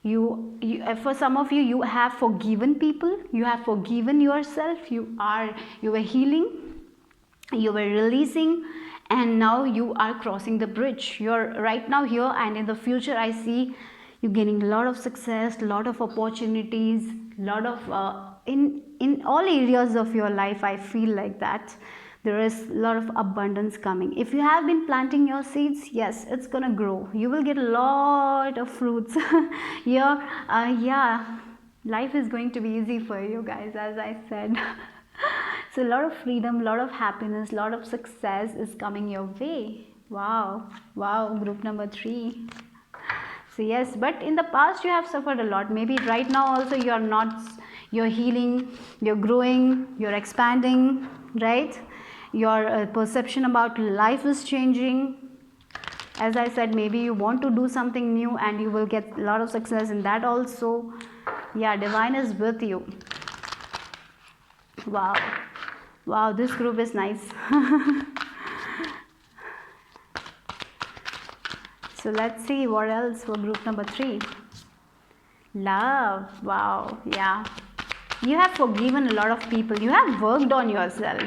A: For some of you, you have forgiven people, you have forgiven yourself, you were healing, you were releasing, and now you are crossing the bridge. You're right now here, and in the future I see you gaining a lot of success, lot of opportunities, lot of in all areas of your life. I feel like that there is a lot of abundance coming. If you have been planting your seeds, yes, it's gonna grow. You will get a lot of fruits. Yeah, life is going to be easy for you guys, as I said. So a lot of freedom, a lot of happiness, a lot of success is coming your way. Wow, group number 3. So yes, but in the past you have suffered a lot. Maybe right now also you're healing, you're growing, you're expanding, right? Your perception about life is changing. As I said, maybe you want to do something new and you will get a lot of success in that also. Yeah, divine is with you. Wow, this group is nice. So let's see what else for group number 3. Love. Wow, yeah. You have forgiven a lot of people. You have worked on yourself.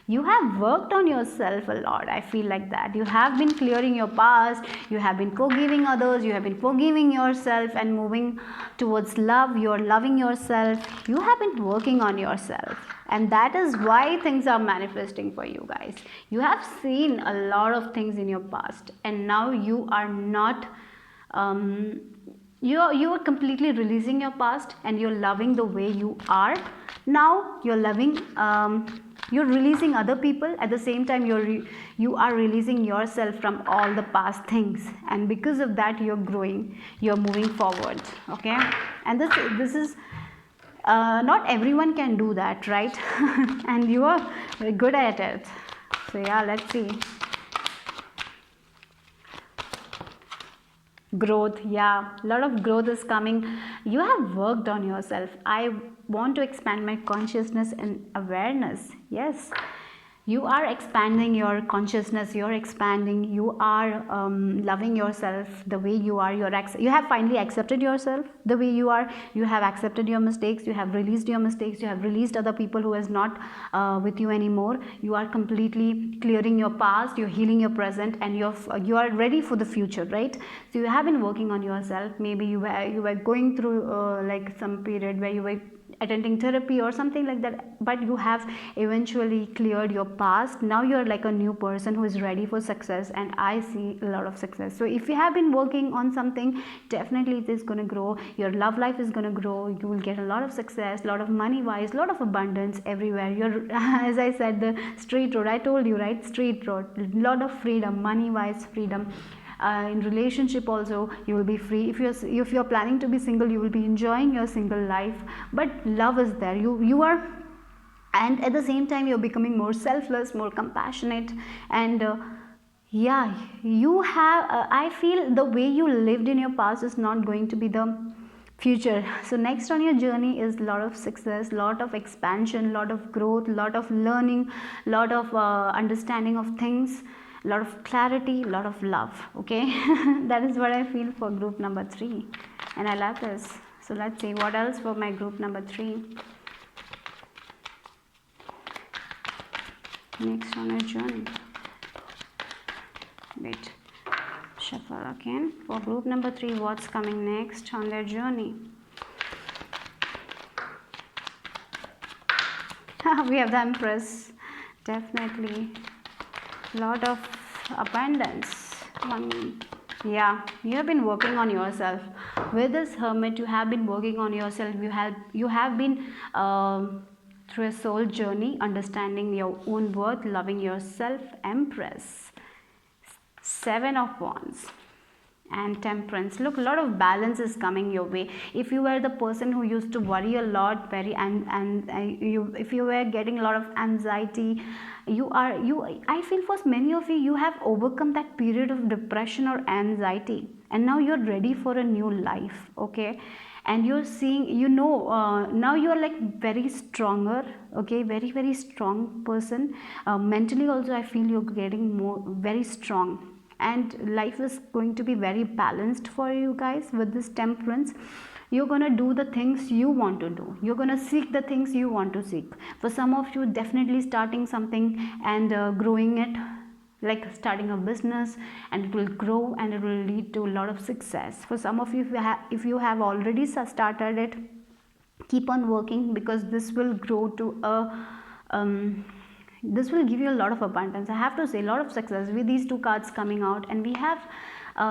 A: You have worked on yourself a lot. I feel like that. You have been clearing your past. You have been forgiving others. You have been forgiving yourself and moving towards love. You're loving yourself. You have been working on yourself. And that is why things are manifesting for you guys. You have seen a lot of things in your past. And now you are not... you are completely releasing your past and you're loving the way you are. Now you're loving... you're releasing other people. At the same time, you are releasing yourself from all the past things, and because of that you're growing, you're moving forward. Okay, and this is not everyone can do that, right? And you are good at it. So yeah, let's see. Growth. Yeah, a lot of growth is coming. You have worked on yourself. I want to expand my consciousness and awareness. Yes, you are expanding your consciousness, you're expanding, you are loving yourself the way you are. You have finally accepted yourself the way you are. You have accepted your mistakes, you have released your mistakes, you have released other people who is not with you anymore. You are completely clearing your past, you're healing your present, and you are ready for the future, right? So you have been working on yourself. Maybe you were going through like some period where you were attending therapy or something like that, but you have eventually cleared your past. Now you're like a new person who is ready for success, and I see a lot of success. So if you have been working on something, definitely it is going to grow. Your love life is going to grow. You will get a lot of success, a lot of money wise, a lot of abundance everywhere. You're as I said, the straight road, I told you, right? Straight road, a lot of freedom, money wise freedom. In relationship also you will be free. If you're planning to be single, you will be enjoying your single life, but love is there. You are, and at the same time you're becoming more selfless, more compassionate, and yeah, you have I feel the way you lived in your past is not going to be the future. So next on your journey is a lot of success, lot of expansion, lot of growth, lot of learning, lot of understanding of things, lot of clarity, lot of love. Okay. That is what I feel for group number 3, and I love this. So let's see what else for my group number 3. Next on a journey. Wait, shuffle again. For group number 3, what's coming next on their journey? We have the Empress. Definitely lot of abundance. Yeah, you have been working on yourself. With this Hermit, you have been working on yourself. You have been through a soul journey, understanding your own worth, loving yourself, Empress. Seven of Wands and Temperance. Look, a lot of balance is coming your way. If you were the person who used to worry a lot, very and you, if you were getting a lot of anxiety, I feel for many of you, you have overcome that period of depression or anxiety, and now you're ready for a new life. Okay, and you're seeing, now you're like very stronger. Okay, very strong person. Mentally also, I feel you're getting more very strong, and life is going to be very balanced for you guys with this Temperance. You're gonna do the things you want to do, you're gonna seek the things you want to seek. For some of you, definitely starting something and growing it, like starting a business, and it will grow and it will lead to a lot of success. For some of you, if you have already started it, keep on working, because this will grow to a this will give you a lot of abundance. I have to say, a lot of success with these two cards coming out. And we have,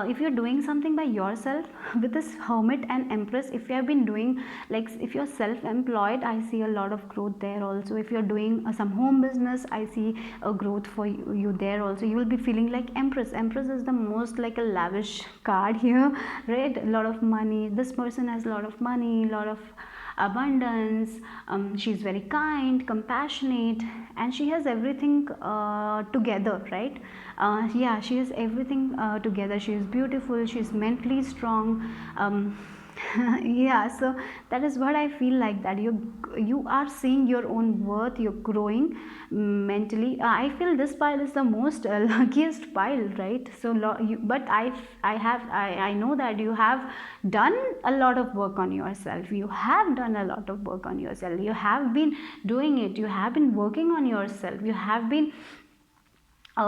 A: if you're doing something by yourself with this Hermit and Empress, if you have been doing, like if you're self-employed, I see a lot of growth there also. If you're doing some home business, I see a growth for you there also. You will be feeling like Empress. Empress is the most like a lavish card here, right? A lot of money. This person has a lot of money, a lot of abundance. She's very kind, compassionate, and she has everything together, right? Yeah, she has everything together. She is beautiful, she's mentally strong. Yeah, so that is what I feel like, that you are seeing your own worth, you're growing mentally. I feel this pile is the most luckiest pile, right? So but I know that you have done a lot of work on yourself. You have done a lot of work on yourself, you have been doing it, you have been working on yourself, you have been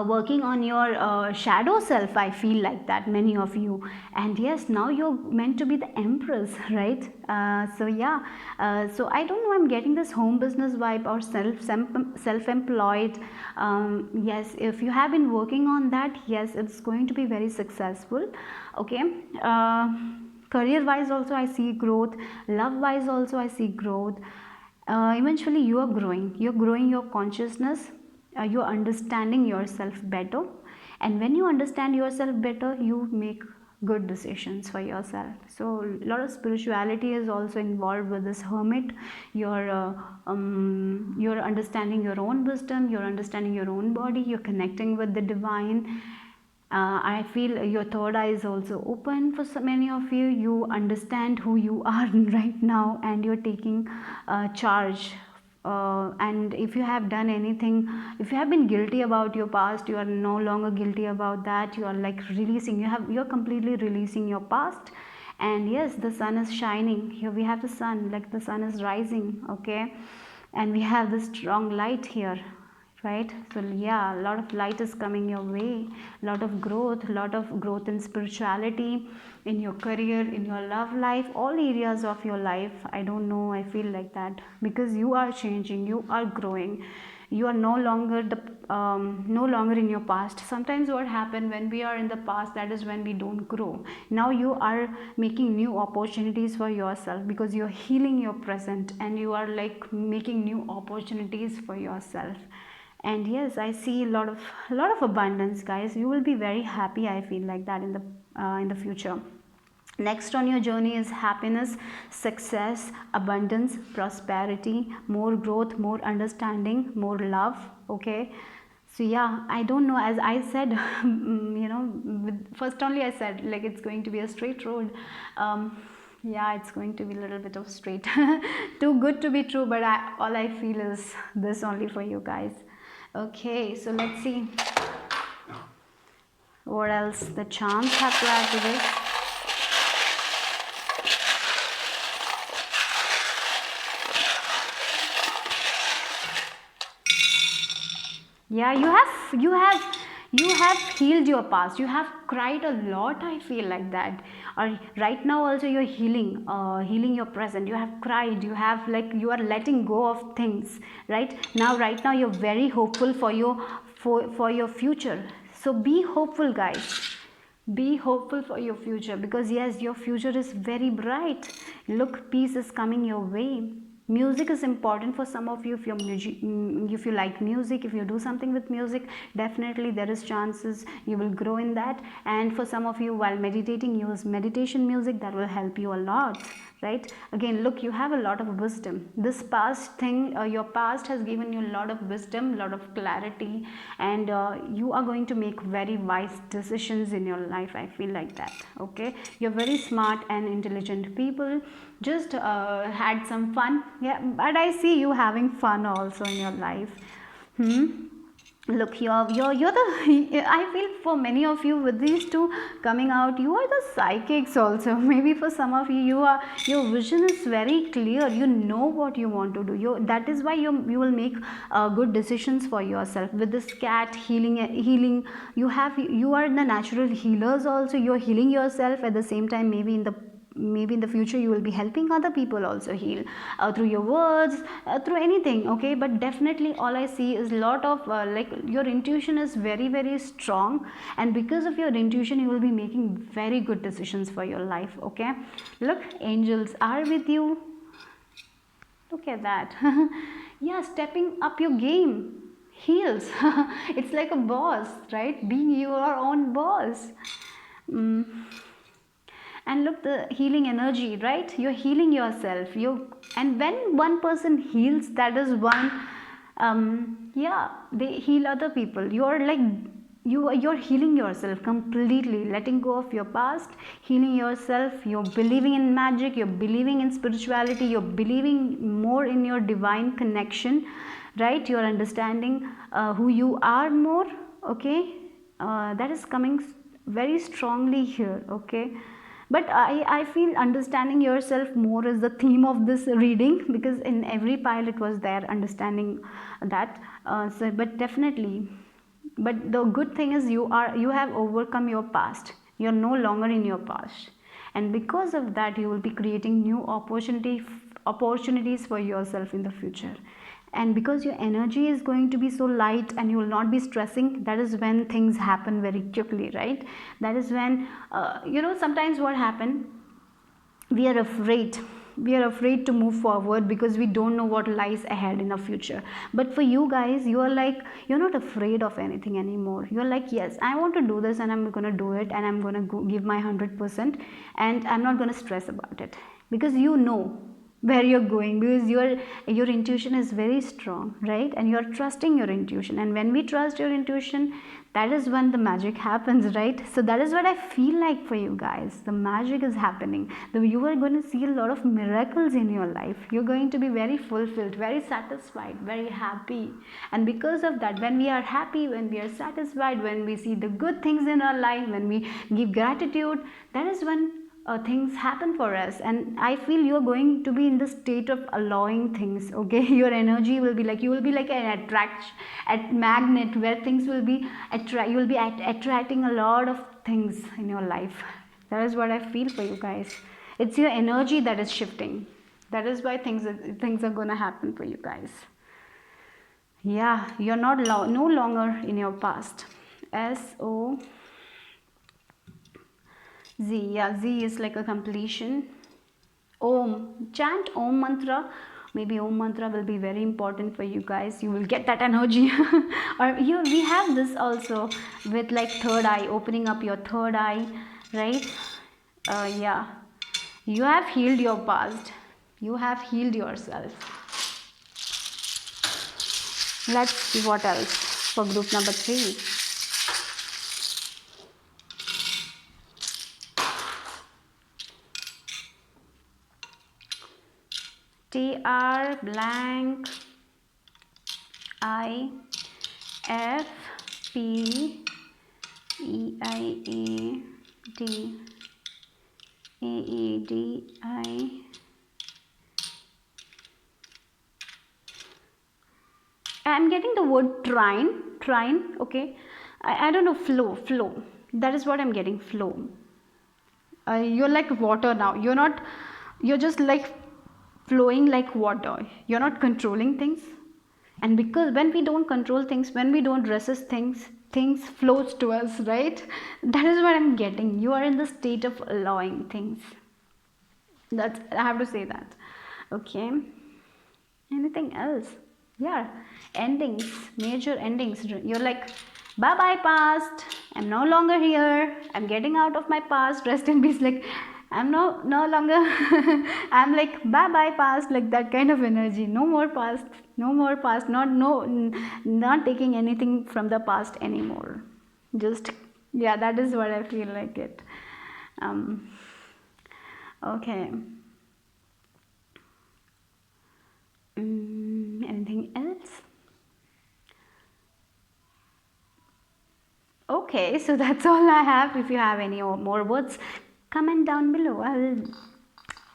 A: working on your shadow self. I feel like that, many of you. And yes, now you're meant to be the Empress, right? So yeah, so I don't know, I'm getting this home business vibe, or self-employed. Yes, if you have been working on that, yes, it's going to be very successful. Okay, career wise also I see growth, love wise also I see growth. Eventually you are growing your consciousness. You're understanding yourself better, and when you understand yourself better, you make good decisions for yourself. So a lot of spirituality is also involved with this Hermit. You're understanding your own wisdom, you're understanding your own body, you're connecting with the divine. I feel your third eye is also open for so many of you. You understand who you are right now, and you're taking charge. And if you have done anything, if you have been guilty about your past, you are no longer guilty about that. You are like releasing, you're completely releasing your past. And yes, the sun is shining here. We have the sun, like the sun is rising. Okay, and we have this strong light here, right? So yeah, a lot of light is coming your way, a lot of growth in spirituality, in your career, in your love life, all areas of your life. I don't know, I feel like that, because you are changing, you are growing. You are no longer no longer in your past. Sometimes what happen when we are in the past, that is when we don't grow. Now you are making new opportunities for yourself, because you're healing your present, and you are like making new opportunities for yourself. And yes, I see a lot of abundance, guys. You will be very happy, I feel like that, in the future. Next on your journey is happiness, success, abundance, prosperity, more growth, more understanding, more love. Okay, so yeah, I don't know, as I said, first only I said like it's going to be a straight road. Yeah, it's going to be a little bit of straight. Too good to be true, but all I feel is this only for you guys. Okay, so let's see what else the charms have to add to this. Yeah, you have healed your past. You have cried a lot, I feel like that. Or right now also you're healing your present. You have cried, you have like, you are letting go of things. Right now you're very hopeful for your future. So be hopeful, guys. Be hopeful for your future, because yes, your future is very bright. Look, peace is coming your way. Music is important for some of you. If if you like music, if you do something with music, definitely there is chances you will grow in that. And for some of you, while meditating, use meditation music, that will help you a lot, right? Again, look, you have a lot of wisdom. This past thing, your past has given you a lot of wisdom, a lot of clarity, and you are going to make very wise decisions in your life. I feel like that. Okay, you're very smart and intelligent people. Just had some fun. Yeah, but I see you having fun also in your life. Look, you're the I feel for many of you, with these two coming out, you are the psychics also. Maybe for some of you, your vision is very clear. You know what you want to do. That is why you will make good decisions for yourself. With this cat healing, you are the natural healers also. You're healing yourself at the same time. Maybe in the future you will be helping other people also heal through your words, through anything. Okay, but definitely all I see is a lot of like, your intuition is very, very strong, and because of your intuition you will be making very good decisions for your life. Okay, look, angels are with you. Look at that. Yeah, stepping up your game. Heals. It's like a boss, right? Being your own boss. mm and look, the healing energy, right? You're healing yourself. And when one person heals, that is one, yeah, they heal other people. You're like, you're healing yourself completely, letting go of your past, healing yourself. You're believing in magic, you're believing in spirituality, you're believing more in your divine connection, right? You're understanding who you are more. Okay, that is coming very strongly here. Okay, but I feel understanding yourself more is the theme of this reading, because in every pile it was there, understanding that. But definitely, but the good thing is you have overcome your past. You're no longer in your past, and because of that you will be creating new opportunities for yourself in the future. And because your energy is going to be so light and you will not be stressing, that is when things happen very quickly, right? That is when sometimes what happen, we are afraid to move forward because we don't know what lies ahead in the future. But for you guys, you are like, you're not afraid of anything anymore. You're like, yes, I want to do this and I'm going to do it, and I'm going to give my 100%, and I'm not going to stress about it, because you know where you're going, because your intuition is very strong, right? And you're trusting your intuition, and when we trust your intuition, that is when the magic happens, right? So that is what I feel like for you guys. The magic is happening. You are going to see a lot of miracles in your life. You're going to be very fulfilled, very satisfied, very happy. And because of that, when we are happy, when we are satisfied, when we see the good things in our life, when we give gratitude, that is when things happen for us. And I feel you're going to be in the state of allowing things. Okay, your energy will be like, you will be like an magnet, where things will be you will be attracting a lot of things in your life. That is what I feel for you guys. It's your energy that is shifting. That is why things are gonna happen for you guys. Yeah, you're no longer in your past. SO Z, yeah, Z is like a completion. Om, chant Om mantra. Maybe Om mantra will be very important for you guys. You will get that energy. Or we have this also with like third eye, opening up your third eye, right? Yeah, you have healed your past. You have healed yourself. Let's see what else for group number 3. TR blank I F P EIA D AEDI. I'm getting the word trine. Okay, I don't know, flow. That is what I'm getting, flow. You're like water now. You're just like flowing like water. You're not controlling things. And because when we don't control things, when we don't resist things flows to us, right? That is what I'm getting. You are in the state of allowing things. I have to say that. Okay. Anything else? Yeah, endings, major endings. You're like, bye bye, past. I'm no longer here. I'm getting out of my past. Rest in peace. Like, I'm no longer. I'm like, bye bye, past. Like that kind of energy. No more past. No more past. Not taking anything from the past anymore. Just yeah, that is what I feel like it. Um. Okay. Anything else? Okay, so that's all I have. If you have any more words, comment down below.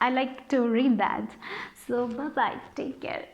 A: I like to read that. So bye bye. Take care.